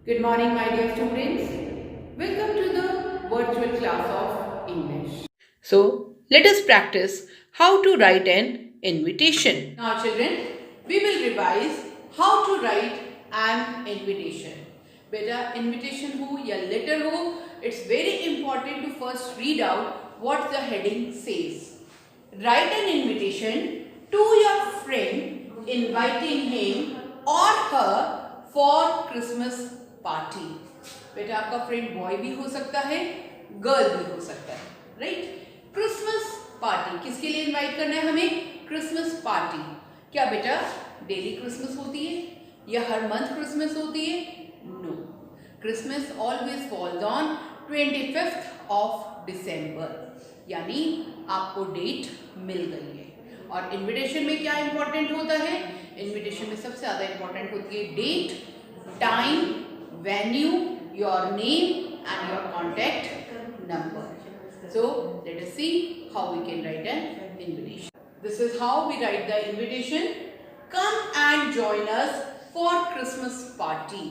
Good morning, my dear students. Welcome to the virtual class of English. So, let us practice how to write an invitation. Now, children, we will revise how to write an invitation. Beta, invitation ho ya letter ho, it's very important to first read out what the heading says. Write an invitation to your friend inviting him or her for Christmas party. बेटा आपका friend boy भी हो सकता है, girl भी हो सकता है, राइट. क्रिसमस पार्टी किसके लिए इनवाइट करना है हमें? Christmas party. क्या बेटा डेली क्रिसमस होती है या हर मंथ क्रिसमस होती है? No. Christmas always falls on 25th of December. यानी आपको डेट मिल गई है. और इनविटेशन में क्या इंपॉर्टेंट होता है? इनविटेशन में सबसे ज़्यादा इंपॉर्टेंट होती है date, time, venue, your name and your contact number. So let us see how we can write an invitation. This is how we write the invitation. Come and join us for Christmas party.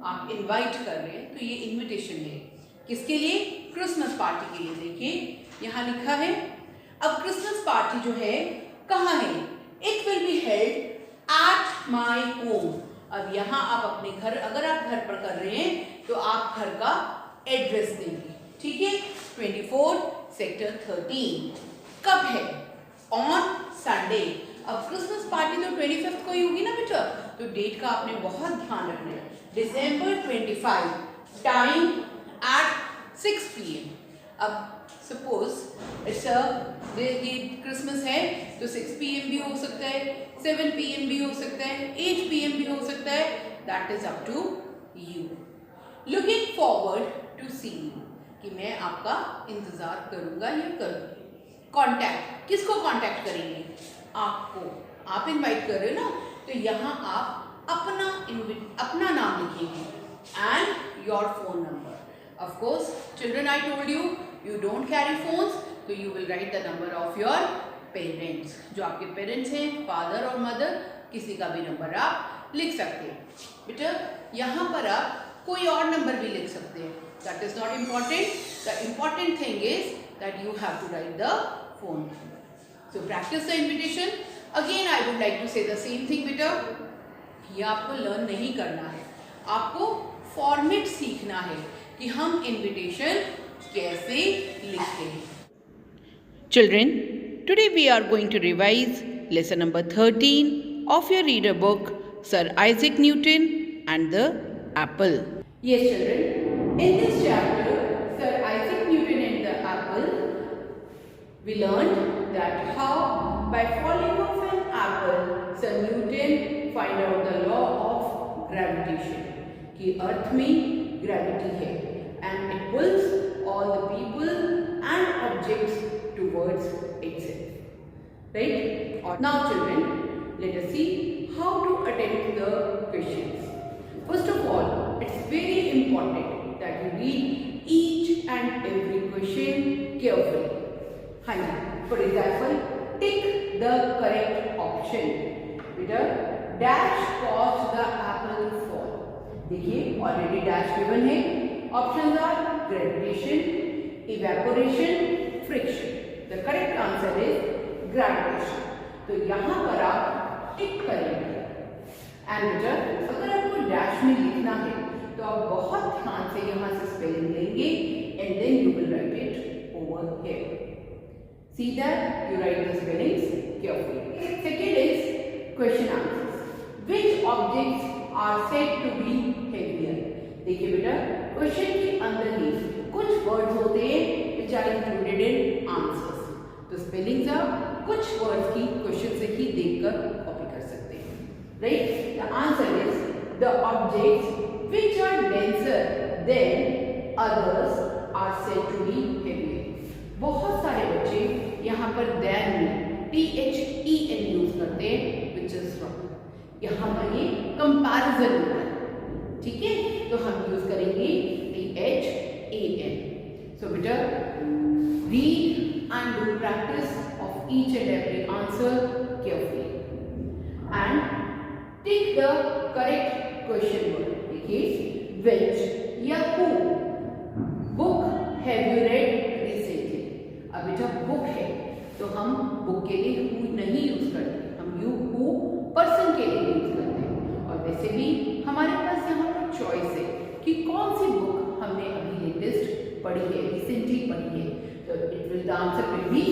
आप invite कर रहे हैं तो ये invitation है. किसके लिए? Christmas party के लिए. देखिए यहाँ लिखा है. अब क्रिसमस पार्टी जो है कहाँ है? It will be held at my home. अब यहाँ आप अपने घर, अगर आप घर पर कर रहे हैं तो आप घर का एड्रेस देंगे. ठीक है. 24 सेक्टर 13. कब है? On Sunday. अब क्रिसमस पार्टी तो 25th को ही होगी ना बेटा, तो डेट का आपने बहुत ध्यान रखना है. December 25. Time at 6 PM. अब सपोज इट्स क्रिसमस है तो 6 PM भी हो सकता है, 7 PM भी हो सकता है, 8 PM भी हो सकता है. That is up to you. Looking forward to see you. कि मैं आपका इंतजार करूंगा या करूंगी. कॉन्टैक्ट, किसको कॉन्टैक्ट करेंगे? आपको. आप इनवाइट कर रहे हो ना, तो यहाँ आप अपना नाम लिखेंगे and your phone number. Of course children, I told you you don't carry phones, so you will write the number of your parents. जो आपके पेरेंट्स हैं, फादर और मदर, किसी का भी नंबर आप लिख सकते हैं. बेटा यहाँ पर आप कोई और नंबर भी लिख सकते हैं. That is not important. The important thing is that you have to write the phone number. So practice the invitation. Again I would like to say the same thing बेटा. ये आपको लर्न नहीं करना है, आपको फॉर्मेट सीखना है कि हम इन्विटेशन कैसे लिखते हैं. Children, today we are going to revise lesson number 13 of your reader book, Sir Isaac Newton and the Apple. Yes children, in this chapter, Sir Isaac Newton and the Apple, we learned that how by falling off an apple, Sir Newton find out the law of gravitation. कि अर्थ में gravity है and it pulls all the people and objects towards itself. Right? Now children, let us see how to attempt the questions. First of all, it's very important that you read each and every question carefully. For example, tick the correct option. Beta, dash caused the apple to fall. देखिए already dash given है. Options are gravitation, evaporation, friction. The correct answer is gravitation. तो यहाँ पर आप टिक करेंगे. And बेटा अगर आपको डैश में लिखना है तो आप बहुत ध्यान से यहाँ से स्पेलिंग लेंगे and then you will write it over here. See that you write the spellings carefully. Second is question answers. Which objects are said to be heavier? देखिए बेटा क्वेश्चन के अंदर ही कुछ वर्ड्स होते हैं which are included in answers. तो spellings आप कुछ वर्ड्स की क्वेश्चन से ही देखकर कॉपी कर सकते हैं. Right? The answer is the objects which are denser than others are said to be heavier. बहुत सारे बच्चे यहाँ पर than में THEN यूज करते हैं which is wrong. यहाँ पर ये कंपैरिजन होता है. ठीक है, तो हम यूज करेंगे THAN. सो बेटा read and do practice of each and every answer carefully and tick the correct question word. देखिए which या who. Book have you read recently? अब बेटा बुक है तो हम बुक के लिए who नहीं यूज करते, हम यू who पर्सन के लिए यूज करते हैं। और वैसे भी हमारे पास यहाँ पर चॉइस है कि कौन सी बुक हमने अभी लेटेस्ट पढ़ी है, रिसेंटली पढ़ी है। तो it will the answer will be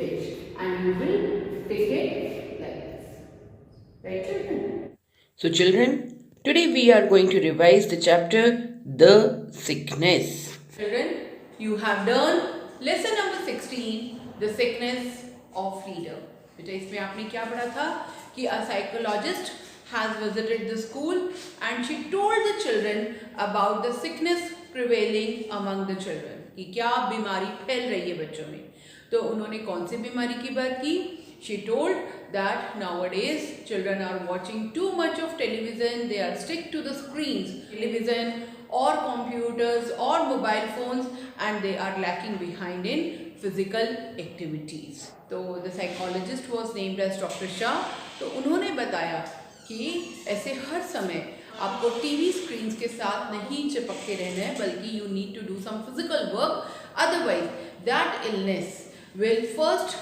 which and you will take it like this. Right, children? So children, today we are going to revise the chapter The Sickness. Children, you have done lesson number 16, The Sickness of Reader. बेटा इसमें आपने क्या पढ़ा था कि a psychologist has visited the school and she told the children about the sickness prevailing among the children, कि क्या बीमारी फैल रही है बच्चों में। तो उन्होंने कौन सी बीमारी की बात की? She told that nowadays children are watching too much of television, they are stick to the screens, television or computers or mobile phones, and they are lacking behind in physical activities. तो the psychologist was named as Dr. Shah. तो उन्होंने बताया कि ऐसे हर समय आपको TV screens के साथ नहीं चिपक के रहना है, बल्कि you need to do some physical work, otherwise that illness will first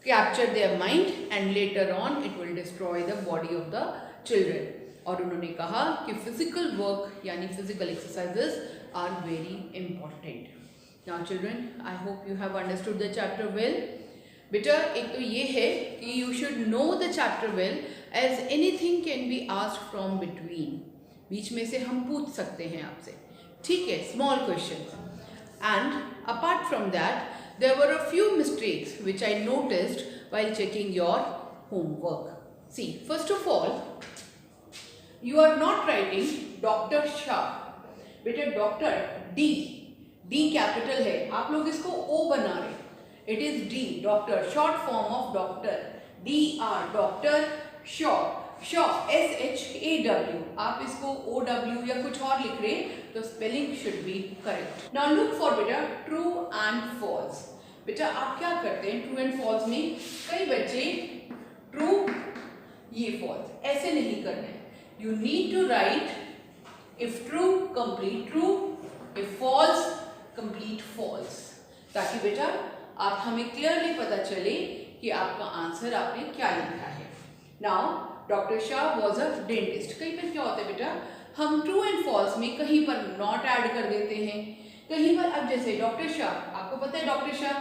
capture their mind and later on it will destroy the body of the children. और उन्होंने कहा कि physical work यानी physical exercises are very important. Now children, I hope you have understood the chapter well. बेटा एक तो ये है कि you should know the chapter well as anything can be asked from between. बीच में से हम पूछ सकते हैं आपसे, ठीक है, small questions. And apart from that, there were a few mistakes which I noticed while checking your homework. See, first of all, you are not writing Dr. Shah. बेटा डॉक्टर D कैपिटल है, आप लोग इसको O बना रहे, it is D, doctor, short form of doctor, DR, doctor, Shaw, SHAW, आप इसको OW या कुछ और लिख रहे तो spelling should be correct. Now look for बेटा ट्रू एंड फॉल्स। बेटा आप क्या करते हैं ट्रू एंड फॉल्स में, कई बच्चे ट्रू ये फॉल्स ऐसे नहीं करना है, you need to write if true complete true, if false complete false, ताकि बेटा आप हमें क्लियरली पता चले कि आपका आंसर आपने क्या लिखा है। Now doctor Shah was a dentist. कहीं पर क्या होता है बेटा, हम ट्रू एंड फॉल्स में कहीं पर नॉट ऐड कर देते हैं, कहीं पर, अब जैसे डॉक्टर शाह, आपको पता है डॉक्टर शाह,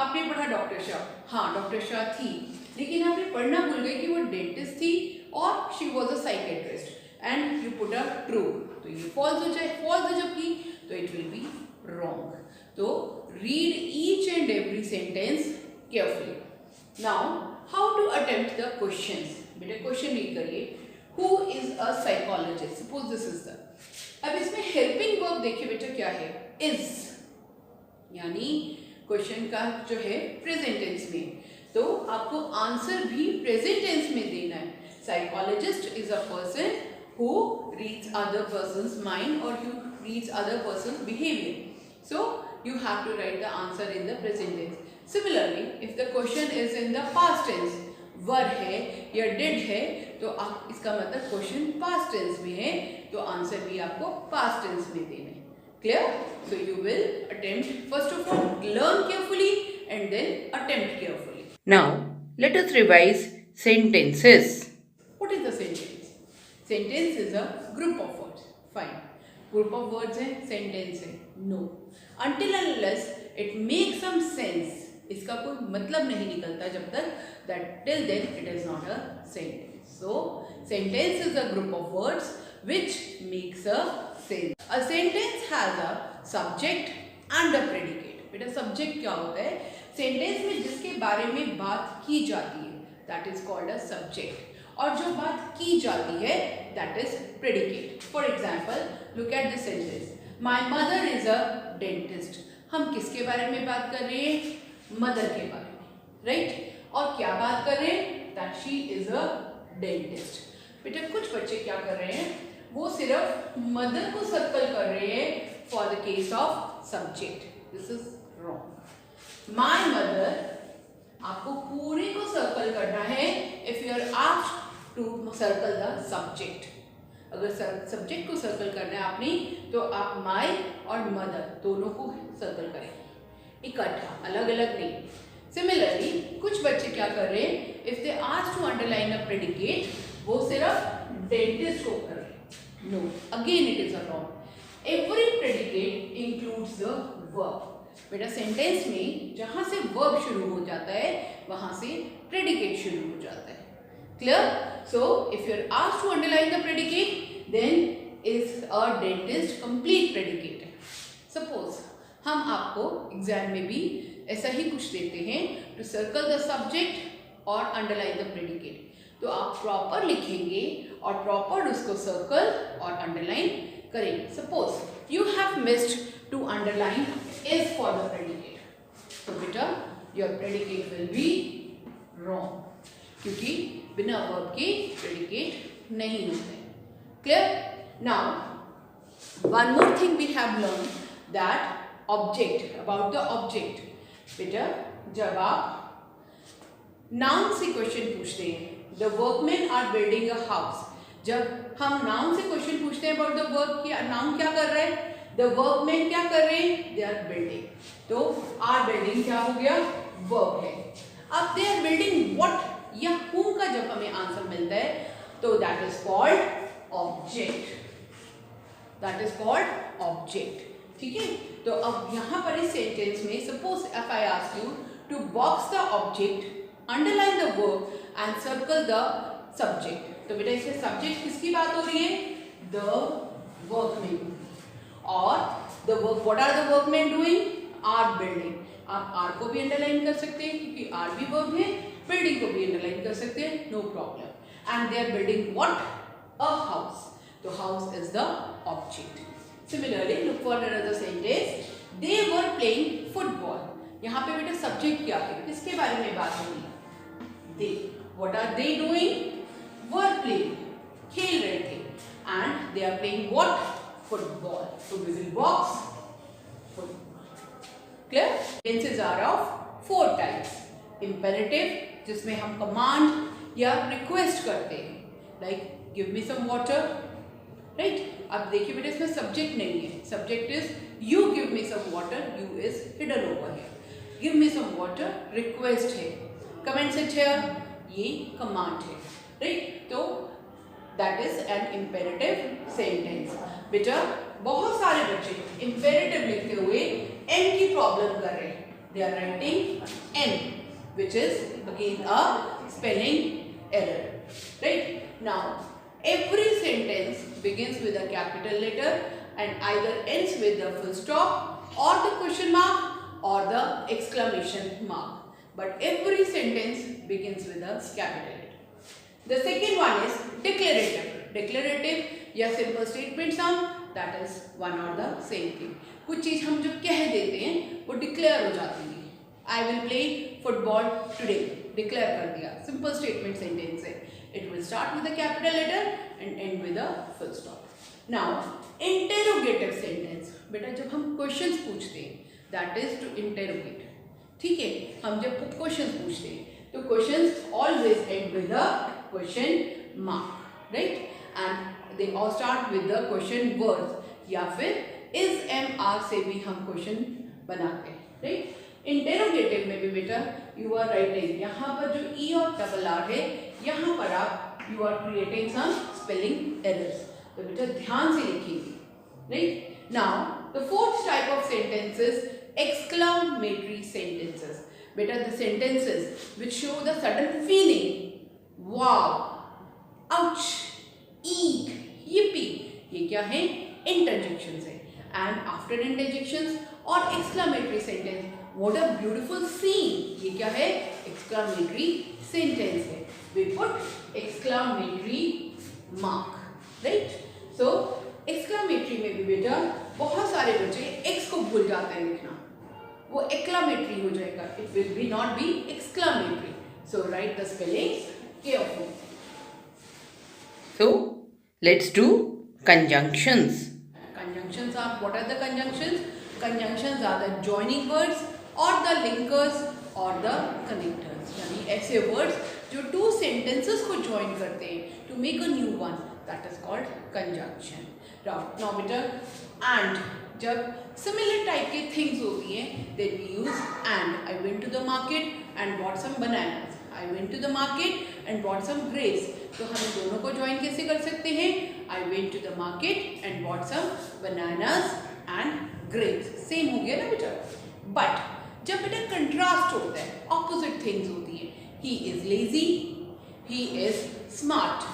आपने पढ़ा डॉक्टर शाह, हाँ डॉक्टर शाह थी, लेकिन आपने पढ़ना भूल गए कि वो डेंटिस्ट थी और she was a psychiatrist and you put a true, तो ये फॉल्स हो जाए, फॉल्स हो जबकि तो इट विल बी रॉन्ग। तो read each and every sentence carefully. Now how to attempt the questions. बेटा क्वेश्चन रीड करिए, who is a psychologist, suppose this is the, अब इसमें हेल्पिंग वर्ब देखिए बेटा क्या है, इज, यानी क्वेश्चन का जो है प्रेजेंट टेंस में, तो आपको आंसर भी प्रेजेंट टेंस में देना है। Psychologist is a person who reads other persons mind और who reads other persons behaviour, so you have to write the answer in the present tense. Similarly, if the question is in the past tense, वर है या did है, तो आप इसका मतलब question past tense में है, तो आंसर भी आपको पास्ट टेंस में देना है। Clear? So you will attempt, first of all learn carefully and then attempt carefully. Now let us revise sentences. What is the sentence? Sentence is a group of words. Fine, group of words है, sentence है? No, until unless it makes some sense, इसका कोई मतलब नहीं निकलता जब तक, that till then it is not a sentence. So sentence is a group of words which makes a sense. A sentence has a subject and a predicate. बेटा subject क्या होता है? सेंटेंस में जिसके बारे में बात की जाती है that is called a subject, और जो बात की जाती है that is predicate. For example, look at this sentence. My mother is a dentist. हम किसके बारे में बात कर रहे हैं? मदर के बारे में, राइट? और क्या बात कर रहे हैं? That she is a dentist. बेटा कुछ बच्चे क्या कर रहे हैं, वो सिर्फ मदर को सर्कल कर रहे हैं for the case of subject. This is wrong. My mother, आपको पूरे को सर्कल करना है if you are asked to circle the subject. अगर सब्जेक्ट को सर्कल करना है आपने तो आप माय और मदर दोनों को सर्कल करें इकट्ठा, अलग अलग नहीं। सिमिलरली कुछ बच्चे क्या कर रहे हैं, if they ask to underline a predicate, वो सिर्फ डेंटिस्ट को कर रहे हैं। No, again it is a wrong. Every predicate includes the verb. बेटा सेंटेंस में जहां से वर्ब शुरू हो जाता है वहां से प्रेडिकेट शुरू हो जाता है। Clear? So if you are asked to underline the predicate then is a dentist complete predicate है। सपोज हम आपको एग्जाम में भी ऐसा ही कुछ देते हैं, टू सर्कल द सब्जेक्ट और अंडरलाइन द प्रेडिकेट, तो आप प्रॉपर लिखेंगे और प्रॉपर उसको सर्कल और अंडरलाइन करेंगे। Suppose you have missed to underline is for the predicate, तो बेटा your predicate will be wrong, क्योंकि बिना verb के predicate नहीं होते। Clear? Now one more thing we have learned, that object, about the object। बेटा जब आप noun से क्वेश्चन पूछते हैं, the workmen are building a house, जब हम noun से क्वेश्चन पूछते हैं about the verb की, noun क्या कर रहा है, The workmen क्या कर रहे हैं, they are building, तो are building क्या हो गया, verb है। अब they are building what या whom का जब हमें आंसर मिलता है तो that is called object, that is called object। ठीक है, तो अब यहाँ पर इस सेंटेंस में suppose if I ask you to box the object, underline the verb and circle the subject, तो बेटा इसमें subject किसकी बात हो रही है, the workmen, और the work, what are the workmen doing, are building। आप आर को भी अंडरलाइन कर सकते हैं क्योंकि आर भी वर्ब है, बिल्डिंग को भी अंडरलाइन कर सकते हैं, no problem. And they are building what, a house, तो house is the object. Similarly look for another sentence, they were playing football. यहाँ पे बेटा सब्जेक्ट क्या है, किसके बारे में बात हो रही है, they, what are they doing, were playing, खेल रहे थे, and they are playing what, football, so we will box football। Clear? Tenses are of 4 types। Imperative, जिसमें हम command या request करते हैं, like give me some water, right? अब देखिए बेटा इसमें subject नहीं है, subject is you give me some water, you is hidden over here, give me some water request है, come and sit here, ये command है, right? तो that is an imperative sentence। बेटा बहुत सारे बच्चे imperative लिखते हुए n की प्रॉब्लम कर रहे हैं, they are writing n which is again a spelling error, right? Now every sentence begins with a capital letter and either ends with the full stop or the question mark or the exclamation mark, but every sentence begins with a capital letter। The second one is declarative। Declarative या simple statement sum, that is one or the same thing। कुछ चीज हम जो कह देते हैं वो declare हो जाती है, I will play football today, declare कर दिया, simple statement sentence है, it will start with a capital letter and end with a full stop। Now interrogative sentence, बेटा जब हम questions पूछते हैं that is to interrogate, ठीक है, हम जब questions पूछते हैं तो questions always end with a question mark, right? And they all start with the question words, या फिर is am are से भी हम question बनाते हैं, right? Interrogative में भी बेटा you are writing, यहाँ पर जो e और double r है, यहाँ पर आप you are creating some spelling errors, तो बेटा ध्यान से लिखिए, right? Now the fourth type of sentences, exclamatory sentences। बेटा the sentences which show the sudden feeling, wow, ouch, eek, yippee, ये क्या है, interjections है। and after interjections और exclamatory sentence, what a beautiful scene, ये क्या है, exclamatory sentence है, we put exclamatory mark, right? so exclamatory में भी बेटा बहुत सारे बच्चे x को भूल जाते हैं लिखना, वो exclamatory हो जाएगा, it will be not be exclamatory, so write the spellings carefully। So let's do conjunctions। Conjunctions are, what are the conjunctions? Conjunctions are the joining words or the linkers or the connectors, यानी ऐसे words जो two sentences को join करते हैं to make a new one, that is called conjunction. Now बेटा and जब similar type के things होती हैं then we use and. I went to the market and bought some bananas. I went to the market and bought some grapes. तो हम दोनों को join कैसे कर सकते हैं? I went to the market and bought some bananas and grapes. Same हो गया ना बेटा. बट जब बेटा कंट्रास्ट होता है, ऑपोजिट थिंग्स होती है, he is lazy, he is smart.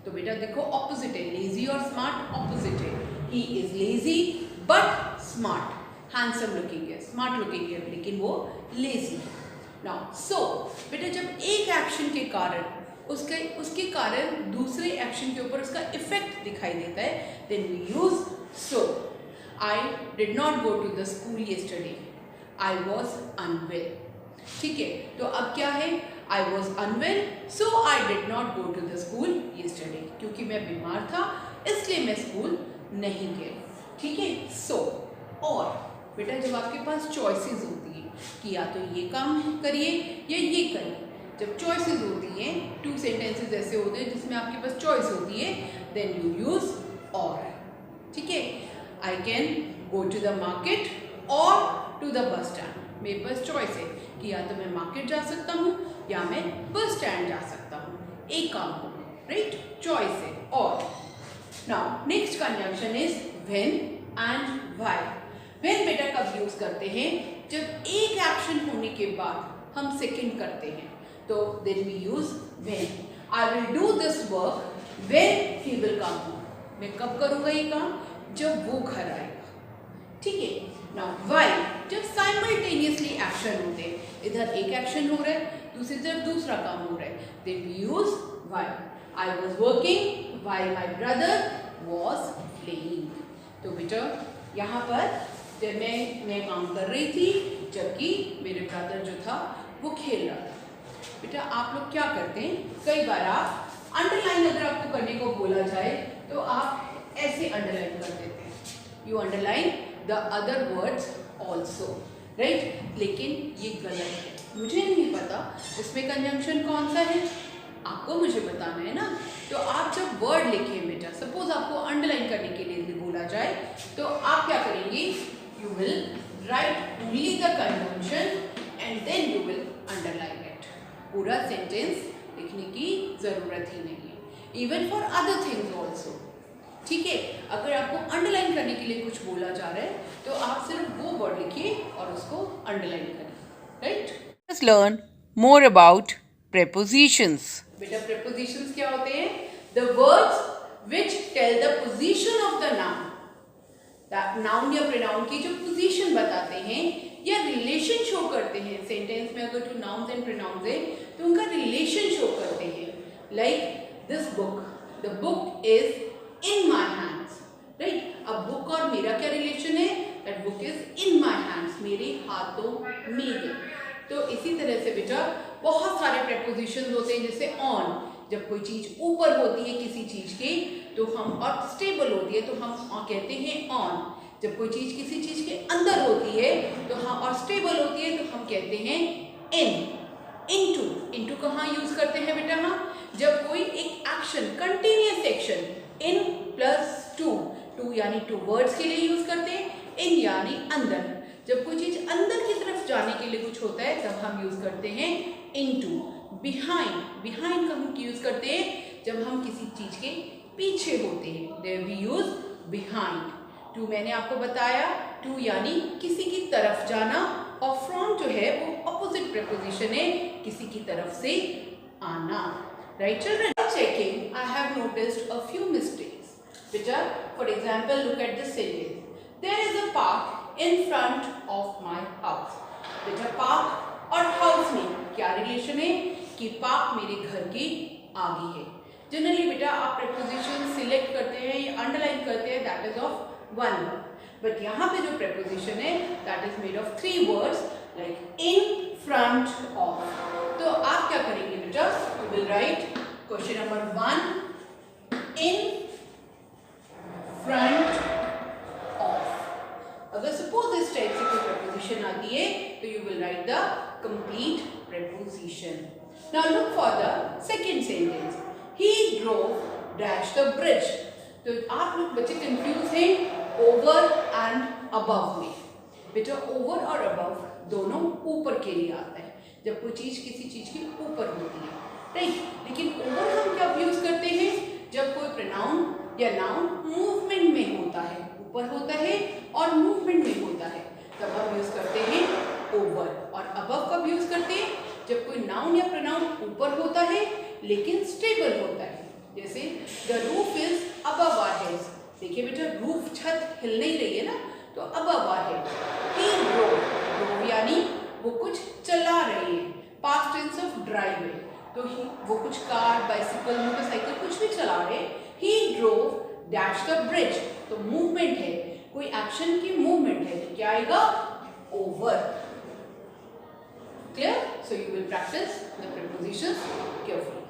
तो बेटा देखो ऑपोजिट है, लेजी और स्मार्ट ऑपोजिट है. He is lazy but smart. Handsome looking है, स्मार्ट लुकिंग है, लेकिन वो लेजी है. नाउ सो बेटा जब एक एक्शन के कारण उसके कारण दूसरे एक्शन के ऊपर उसका इफेक्ट दिखाई देता है then we use so. I did not go to the school yesterday. I was unwell. ठीक है, तो अब क्या है? I was unwell so I did not go to the school yesterday. क्योंकि मैं बीमार था इसलिए मैं स्कूल नहीं गया. ठीक है, सो और बेटा जब आपके पास चॉइसेस होती हैं कि या तो ये काम करिए या ये करिए, जब चॉइसेस होती हैं, टू सेंटेंसेस ऐसे होते हैं जिसमें आपके पास चॉइस होती है देन यू यूज और. ठीक है, I can go to the market और टू द बस स्टैंड. मेरे पास चॉइस है कि या तो मैं मार्केट जा सकता हूँ या मैं बस स्टैंड जा सकता हूँ. एक काम हो, राइट? चॉइस है और. Now next conjunction is when and why. When बेटा कब यूज करते हैं? जब एक एक्शन होने के बाद हम सेकंड करते हैं तो then we use when. I will do this work when he will come home. मैं कब करूँगा ये काम? जब वो घर आएगा. ठीक है. नाउ व्हाई जब साइमल्टेनियसली एक्शन होते हैं, इधर एक एक्शन हो रहा है दूसरी तरफ दूसरा काम हो रहा है, then we use why. I was working while my brother was playing. तो बेटा यहाँ पर जब मैं काम कर रही थी जबकि मेरे ब्रदर जो था वो खेल रहा था. बेटा आप लोग क्या करते हैं, कई बार आप अंडरलाइन अगर आपको करने को बोला जाए तो आप ऐसे अंडरलाइन कर देते हैं. You underline the other words also, right? लेकिन ये गलत है. मुझे नहीं पता इसमें कंजंक्शन कौन सा है, आपको मुझे बताना है ना. तो आप जब वर्ड लिखें बेटा, सपोज आपको अंडरलाइन करने के लिए बोला जाए तो आप क्या करेंगे? You will write only the conjunction and then you will underline it. पूरा सेंटेंस लिखने की जरूरत ही नहीं है. Even for other things also. ठीक है, अगर आपको अंडरलाइन करने के लिए कुछ बोला जा रहा है तो आप सिर्फ वो वर्ड लिखिए और उसको अंडरलाइन करिए. Right? Let's learn more about prepositions. बेटा prepositions क्या होते हैं? The words which tell the position of the noun. Noun या प्रोनाउन की जो पोजीशन बताते हैं या रिलेशन शो करते हैं. सेंटेंस में अगर टू नाउन्स एंड प्रोनाउन्स है तो उनका रिलेशन शो करते हैं. Like this book, the book is in my hands. Right? अब बुक और मेरा क्या रिलेशन है? That book is in my hands, मेरे हाथों में है. तो इसी तरह से बेटा बहुत सारे प्रेपोजिशंस होते हैं, जैसे ऑन, जब कोई चीज ऊपर होती है किसी चीज के तो हम, और स्टेबल होती है तो हम कहते हैं ऑन. जब कोई चीज किसी चीज के अंदर होती है तो हम, और स्टेबल होती है तो हम कहते हैं इन. इनटू, इनटू कहाँ यूज करते हैं बेटा हम? जब कोई एक action, continuous action, in plus to, to यानी टू वर्ड्स के लिए यूज करते हैं, इन यानी अंदर. जब कोई चीज अंदर की तरफ जाने के लिए कुछ होता है तब हम यूज करते हैं इनटू. बिहाइंड, बिहाइंड का हम यूज करते हैं जब हम किसी चीज के पीछे होते हैं, there we use behind. To मैंने आपको बताया, टू यानी किसी की तरफ जाना, और फ्रॉम जो है वो ऑपोजिट प्रेपोजिशन है, किसी की तरफ से आना. Right children? Checking I have noticed a few mistakes. बेटा for example look at this sentence, there is a park in front of my house. बेटा पार्क और हाउस में क्या रिलेशन है? कि पार्क मेरे घर के आगे है. जनरली बेटा आप प्रेपोजिशन सिलेक्ट करते हैं या अंडरलाइन करते हैं, that is of one word. But यहाँ पे जो प्रेपोजिशन है that is made of three words, like in, front, of. तो आप क्या करेंगे बेटा? You will right question number 1, in, front, of. अगर सपोज इस टाइप से कोई प्रेपोजिशन आती है तो you will right the complete preposition. Now look for the second sentence. He drove dash the bridge. तो आप लोग बच्चे कंफ्यूज हैं ओवर एंड अबव में. बेटा ओवर और अबव दोनों ऊपर के लिए आता है जब कोई चीज किसी चीज के ऊपर होती है, राइट. लेकिन ओवर हम क्या यूज करते हैं जब कोई प्रोनाउन या नाउन मूवमेंट में होता है, ऊपर होता है और मूवमेंट में होता है, तब हम यूज करते हैं ओवर. और अबव कब यूज करते हैं जब कोई नाउन या प्रोनाउन ऊपर होता है लेकिन स्टेबल होता है. जैसे the roof is above our heads. देखिए बेटा रूफ छत हिल नहीं रही है ना, तो above our head. He drove यानी वो कुछ चला रहे हैं, पास्ट टेंस ऑफ ड्राइव है, तो वो कुछ कार बाइसिकल मोटरसाइकिल कुछ भी चला रहे. ही ड्रोव डैश द ब्रिज. तो मूवमेंट है, कोई एक्शन की मूवमेंट है, तो क्या आएगा over. Clear? So you will practice the prepositions carefully.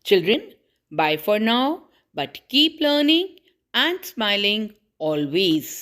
Children, bye for now, but keep learning and smiling always.